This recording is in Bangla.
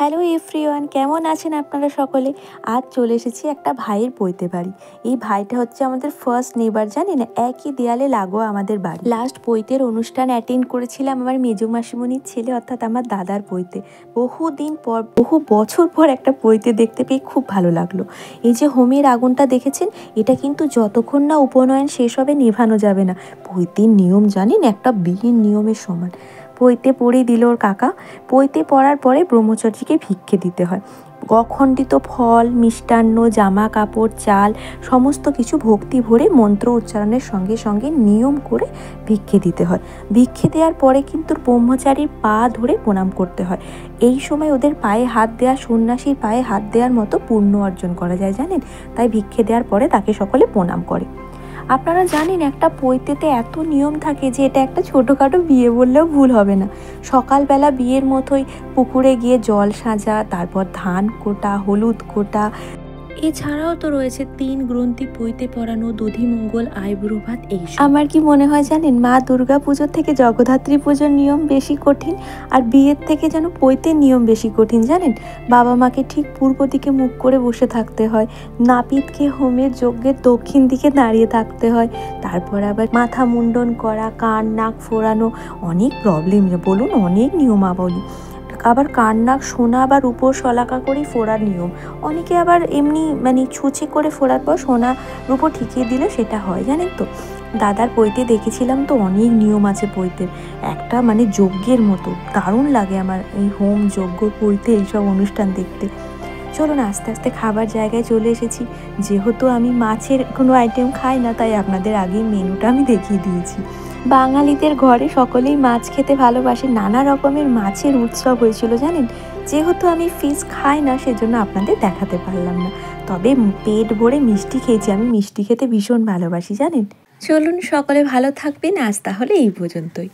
হ্যালো এভরিওয়ান, কেমন আছেন আপনারা সকলে? আজ চলে এসেছি একটা ভাইয়ের পৈতে বাড়ি। এই ভাইটা হচ্ছে আমাদের ফার্স্ট নেবার, জানেন, একই দেয়ালে লাগোয়া আমাদের বাড়ি। লাস্ট পৈতের অনুষ্ঠান অ্যাটেন্ড করেছিলাম আমার মেজো মাসিমণির ছেলে, অর্থাৎ আমার দাদার পৈতে। বহুদিন পর, বহু বছর পর একটা পৈতে দেখতে পেয়ে খুব ভালো লাগলো। এই যে হোমের আগুনটা দেখেছেন, এটা কিন্তু যতক্ষণ না উপনয়ন শেষ হবে নেভানো যাবে না। পৈতের নিয়ম জানেন, একটা বিয়ের নিয়মের সমান। পৈতে পড়েই দিল ওর কাকা। পৈতে পড়ার পরে ব্রহ্মচারীকে ভিক্ষে দিতে হয়। অখণ্ডিত ফল, মিষ্টান্ন, জামা কাপড়, চাল সমস্ত কিছু ভক্তি ভরে মন্ত্র উচ্চারণের সঙ্গে সঙ্গে নিয়ম করে ভিক্ষে দিতে হয়। ভিক্ষে দেওয়ার পরে কিন্তু ব্রহ্মচারীর পা ধরে প্রণাম করতে হয়। এই সময় ওদের পায়ে হাত দেওয়া, সন্ন্যাসীর পায়ে হাত দেওয়ার মতো পুণ্য অর্জন করা যায়, জানেন। তাই ভিক্ষে দেওয়ার পরে তাকে সকলে প্রণাম করে। আপনারা জানেন, একটা পৈতেতে এত নিয়ম থাকে যে এটা একটা ছোটোখাটো বিয়ে বললেও ভুল হবে না। সকালবেলা বিয়ের মতোই পুকুরে গিয়ে জল সাজা, তারপর ধান কোটা, হলুদ কোটা, এছাড়াও তো রয়েছে 3 গ্রন্থি পৈতে পড়ানো, দধিমঙ্গল, আইবুড়ো ভাত। আমার কি মনে হয় জানেন, মা দুর্গা পুজোর থেকে জগদ্ধাত্রী পুজোর নিয়ম বেশি কঠিন, আর বিয়ের থেকে যেন পৈতের নিয়ম বেশি কঠিন, জানেন। বাবা মাকে ঠিক পূর্ব দিকে মুখ করে বসে থাকতে হয়, নাপিতকে হোমের যজ্ঞের দক্ষিণ দিকে দাঁড়িয়ে থাকতে হয়, তারপর আবার মাথা মুন্ডন করা, কান নাক ফোড়ানো, অনেক প্রবলেম, বলুন, অনেক নিয়মাবলী। আবার কান নাক সোনা বা রূপোর শলাকা করেই ফোড়ার নিয়ম। অনেকে আবার এমনি ছুঁচে করে ফোড়ার পর সোনা রূপো ঠিকিয়ে দিলে সেটা হয়, জানেন তো। দাদার পৈতে দেখেছিলাম তো অনেক নিয়ম আছে পৈতের, একটা যজ্ঞের মতো। দারুণ লাগে আমার এই হোম, যজ্ঞ, পৈতে এইসব অনুষ্ঠান দেখতে। চলুন আস্তে আস্তে খাবার জায়গায় চলে এসেছি। যেহেতু আমি মাছের কোনো আইটেম খাই না, তাই আপনাদের আগেই মেনুটা আমি দেখিয়ে দিয়েছি। বাঙালিদের ঘরে সকলেই মাছ খেতে ভালোবাসে, নানা রকমের মাছের উৎসব হয়েছিল, জানেন। যেহেতু আমি ফিশ খাই না, সেজন্য আপনাদের দেখাতে পারলাম না। তবে পেট ভরে মিষ্টি খেয়েছি, আমি মিষ্টি খেতে ভীষণ ভালোবাসি, জানেন। চলুন সকলে ভালো থাকবেন, আজ তাহলে এই পর্যন্তই।